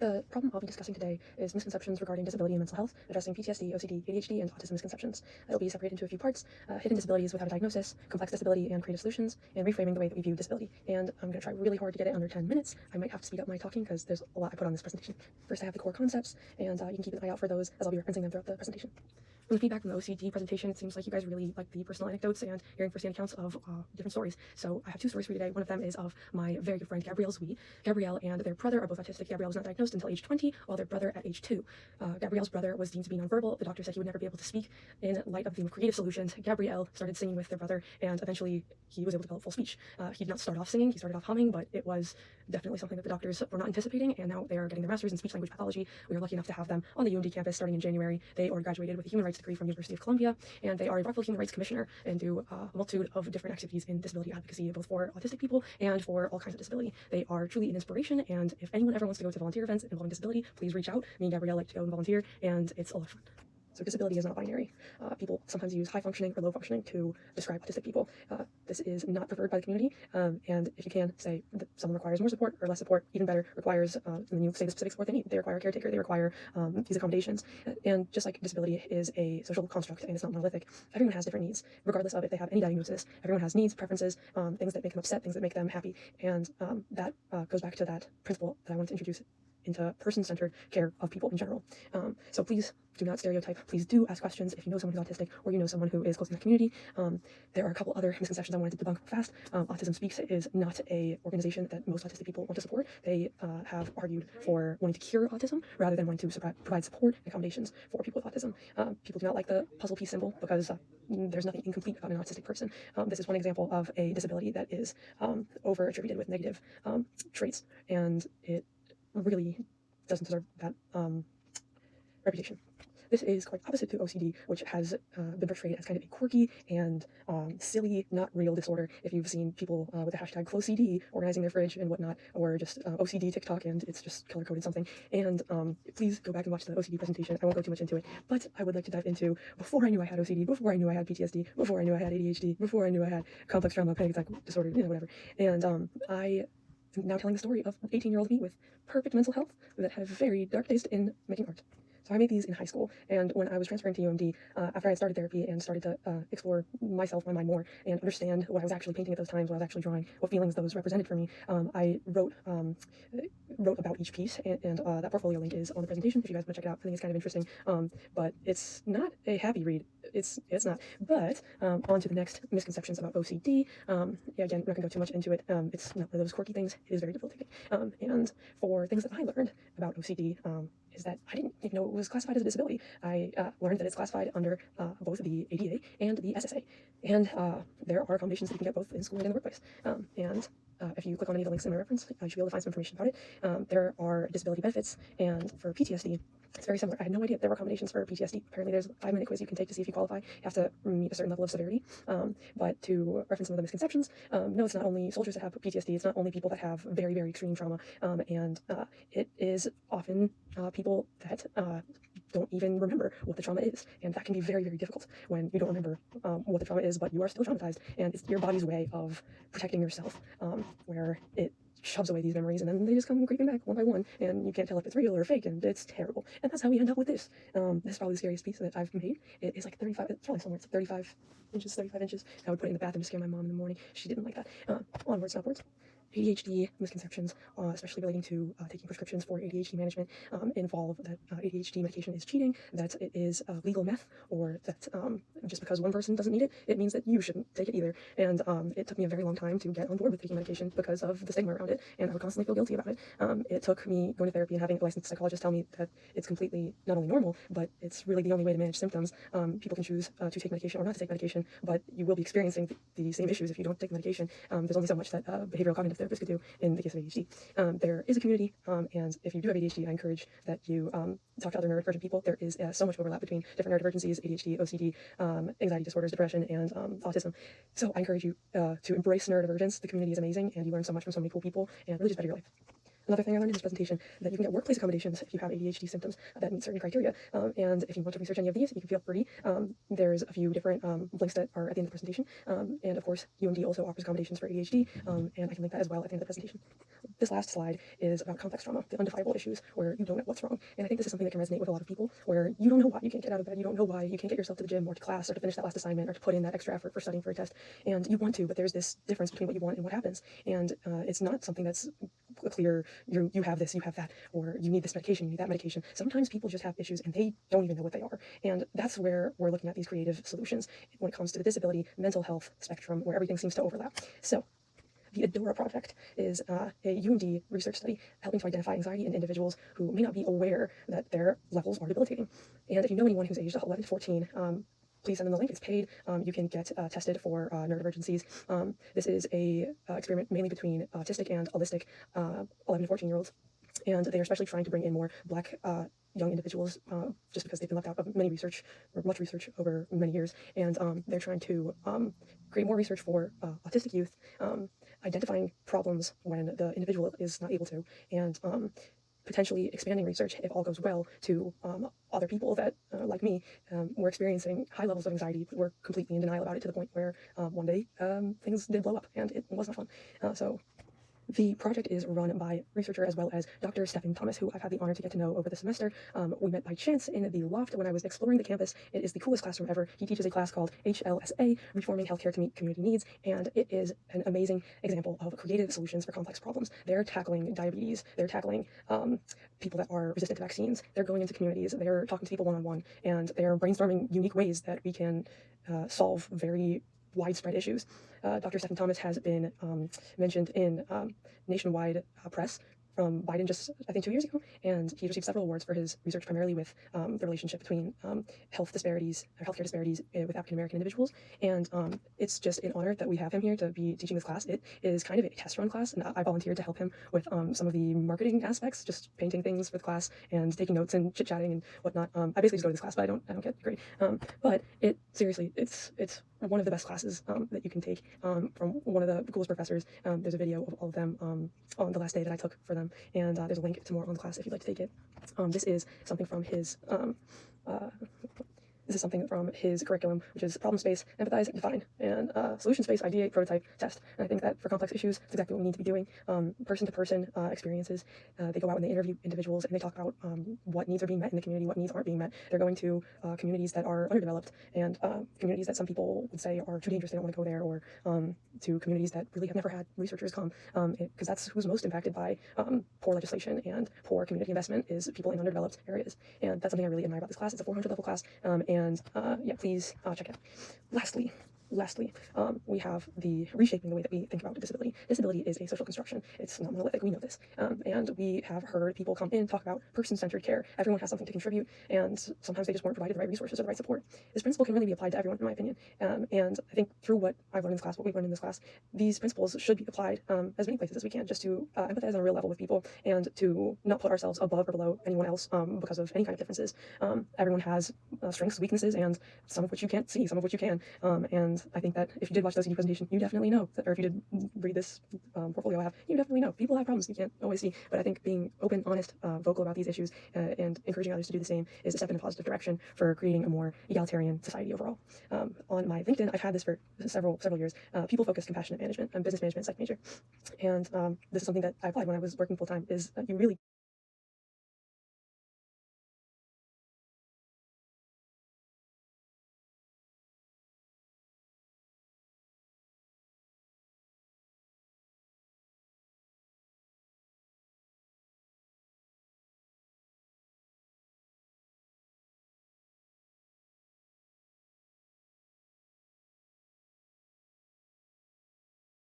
The problem I'll be discussing today is misconceptions regarding disability and mental health, addressing PTSD, OCD, ADHD, and autism misconceptions. It will be separated into a few parts: hidden disabilities without a diagnosis, complex disability and creative solutions, and reframing the way that we view disability. And I'm going to try really hard to get it under 10 minutes. I might have to speed up my talking because there's a lot I put on this presentation. First, I have the core concepts, and you can keep an eye out for those as I'll be referencing them throughout the presentation. From the feedback from the OCD presentation, it seems like you guys really like the personal anecdotes and hearing firsthand accounts of different stories. So I have two stories for you today. One of them is of my very good friend Gabrielle Zui. Gabrielle and their brother are both autistic. Gabrielle was not diagnosed until age 20, while their brother at age 2. Gabrielle's brother was deemed to be nonverbal. The doctor said he would never be able to speak. In light of the theme of creative solutions, Gabrielle started singing with their brother, and eventually he was able to develop full speech. He did not start off singing, he started off humming, but it was definitely something that the doctors were not anticipating, and now they are getting their master's in speech language pathology. We are lucky enough to have them on the UMD campus starting in January. They are graduated with a human rights degree from University of Columbia, and they are a Rockville Human Rights Commissioner and do a multitude of different activities in disability advocacy, both for autistic people and for all kinds of disability. They are truly an inspiration, and if anyone ever wants to go to volunteer events involving disability, please reach out. Me and Gabrielle like to go and volunteer, and it's a lot of fun. So disability is not binary. People sometimes use high functioning or low functioning to describe autistic people. This is not preferred by the community, and if you can say that someone requires more support or less support, even better, requires, and then you say the specific support they need. They require a caretaker, they require these accommodations, and just like disability is a social construct and it's not monolithic, everyone has different needs, regardless of if they have any diagnosis. Everyone has needs, preferences, things that make them upset, things that make them happy, and that goes back to that principle that I wanted to introduce into person-centered care of people in general. So please do not stereotype. Please do ask questions if you know someone who's autistic or you know someone who is close in the community. There are a couple other misconceptions I wanted to debunk fast. Autism Speaks is not an organization that most autistic people want to support. They have argued for wanting to cure autism rather than wanting to provide support and accommodations for people with autism. People do not like the puzzle piece symbol because there's nothing incomplete about an autistic person. This is one example of a disability that is over-attributed with negative traits, and it really doesn't deserve that reputation. This is quite opposite to OCD, which has been portrayed as kind of a quirky and silly, not real disorder. If you've seen people with the hashtag #CloCD organizing their fridge and whatnot, or just OCD TikTok and it's just color-coded something. And please go back and watch the OCD presentation. I won't go too much into it, but I would like to dive into before I knew I had OCD, before I knew I had PTSD, before I knew I had ADHD, before I knew I had complex trauma, panic attack disorder, whatever. And I am now telling the story of 18-year-old me with perfect mental health that had a very dark taste in making art. So I made these in high school, and when I was transferring to UMD, after I had started therapy and started to explore myself, my mind more, and understand what I was actually painting at those times, what I was actually drawing, what feelings those represented for me, I wrote about each piece, and that portfolio link is on the presentation if you guys want to check it out. I think it's kind of interesting, but it's not a happy read. It's not. But on to the next misconceptions about OCD. Yeah, again, I'm not going to go too much into it. It's not one of those quirky things. It is very difficult to take. And for things that I learned about OCD, is that I didn't even know it was classified as a disability. I learned that it's classified under both the ADA and the SSA. And there are accommodations that you can get both in school and in the workplace. And if you click on any of the links in my reference, you should be able to find some information about it. There are disability benefits, and for PTSD, it's very similar. I had no idea there were accommodations for PTSD. Apparently there's a 5-minute quiz you can take to see if you qualify. You have to meet a certain level of severity. But to reference some of the misconceptions, no, it's not only soldiers that have PTSD, it's not only people that have very, very extreme trauma, and it is often people that don't even remember what the trauma is, and that can be very, very difficult when you don't remember what the trauma is, but you are still traumatized, and it's your body's way of protecting yourself, where it shoves away these memories, and then they just come creeping back one by one, and you can't tell if it's real or fake, and it's terrible. And that's how we end up with this. This is probably the scariest piece that I've made. It is like 35, it's probably somewhere, it's 35 inches. I would put it in the bathroom to scare my mom in the morning. She didn't like that. Onwards and upwards. ADHD misconceptions, especially relating to taking prescriptions for ADHD management, involve that ADHD medication is cheating, that it is legal meth, or that just because one person doesn't need it, it means that you shouldn't take it either. And it took me a very long time to get on board with taking medication because of the stigma around it, and I would constantly feel guilty about it. It took me going to therapy and having a licensed psychologist tell me that it's completely not only normal, but it's really the only way to manage symptoms. People can choose to take medication or not to take medication, but you will be experiencing the same issues if you don't take medication. There's only so much that behavioral cognitive therapists could do in the case of ADHD. There is a community, and if you do have ADHD, I encourage that you talk to other neurodivergent people. There is so much overlap between different neurodivergencies, ADHD, OCD, anxiety disorders, depression, and autism. So I encourage you to embrace neurodivergence. The community is amazing, and you learn so much from so many cool people, and really just better your life. Another thing I learned in this presentation, that you can get workplace accommodations if you have ADHD symptoms that meet certain criteria. And if you want to research any of these, you can feel free. There's a few different links that are at the end of the presentation. And of course, UMD also offers accommodations for ADHD, and I can link that as well at the end of the presentation. This last slide is about complex trauma, the undefinable issues where you don't know what's wrong. And I think this is something that can resonate with a lot of people, where you don't know why you can't get out of bed, you don't know why you can't get yourself to the gym or to class or to finish that last assignment or to put in that extra effort for studying for a test. And you want to, but there's this difference between what you want and what happens. And it's not something that's clear, you have this, you have that, or you need this medication, you need that medication. Sometimes people just have issues and they don't even know what they are. And that's where we're looking at these creative solutions when it comes to the disability, mental health spectrum, where everything seems to overlap. So the ADORA project is a UMD research study helping to identify anxiety in individuals who may not be aware that their levels are debilitating. And if you know anyone who's aged 11 to 14, please send them the link. It's paid. You can get tested for neurodivergencies. This is a experiment mainly between autistic and allistic 11 to 14-year-olds. And they are especially trying to bring in more Black young individuals, just because they've been left out of many research, or much research over many years. And they're trying to create more research for autistic youth, identifying problems when the individual is not able to, and potentially expanding research, if all goes well, to other people that, like me, were experiencing high levels of anxiety, but were completely in denial about it, to the point where one day things did blow up, and it was not fun. So the project is run by researcher as well as Dr. Stephen Thomas, who I've had the honor to get to know over the semester. We met by chance in the loft when I was exploring the campus. It is the coolest classroom ever. He teaches a class called HLSA, Reforming Healthcare to Meet Community Needs, and it is an amazing example of creative solutions for complex problems. They're tackling diabetes, they're tackling people that are resistant to vaccines, they're going into communities, they're talking to people one-on-one, and they're brainstorming unique ways that we can solve very widespread issues. Dr. Stephen Thomas has been mentioned in nationwide press from Biden just, I think, 2 years ago, and he received several awards for his research, primarily with the relationship between health disparities, or healthcare disparities with African American individuals. And it's just an honor that we have him here to be teaching this class. It is kind of a test run class, and I volunteered to help him with some of the marketing aspects, just painting things for the class and taking notes and chit chatting and whatnot. I basically just go to this class, but I don't get a grade. But it seriously, it's one of the best classes that you can take from one of the coolest professors. There's a video of all of them on the last day that I took for them, and there's a link to more on the class if you'd like to take it. This is something from his curriculum, which is problem space, empathize, define, and solution space, ideate, prototype, test. And I think that for complex issues, it's exactly what we need to be doing. Person-to-person experiences. They go out and they interview individuals, and they talk about what needs are being met in the community, what needs aren't being met. They're going to communities that are underdeveloped, and communities that some people would say are too dangerous, they don't want to go there, or to communities that really have never had researchers come, because that's who's most impacted by poor legislation and poor community investment, is people in underdeveloped areas. And that's something I really admire about this class. It's a 400 level class, and yeah, please check it out. Lastly, we have the reshaping the way that we think about disability. Disability is a social construction. It's not monolithic, we know this. And we have heard people come in talk about person-centered care. Everyone has something to contribute, and sometimes they just weren't provided the right resources or the right support. This principle can really be applied to everyone, in my opinion. And I think through what I've learned in this class, what we've learned in this class, these principles should be applied as many places as we can, just to empathize on a real level with people, and to not put ourselves above or below anyone else because of any kind of differences. Everyone has strengths, weaknesses, and some of which you can't see, some of which you can. And I think that if you did watch the OCD presentation, you definitely know, or if you did read this portfolio I have, you definitely know people have problems you can't always see. But I think being open, honest, vocal about these issues, and encouraging others to do the same, is a step in a positive direction for creating a more egalitarian society overall. On my LinkedIn, I've had this for several years. People-focused compassionate management. I'm business management psych major, and this is something that I applied when I was working full-time. Is you really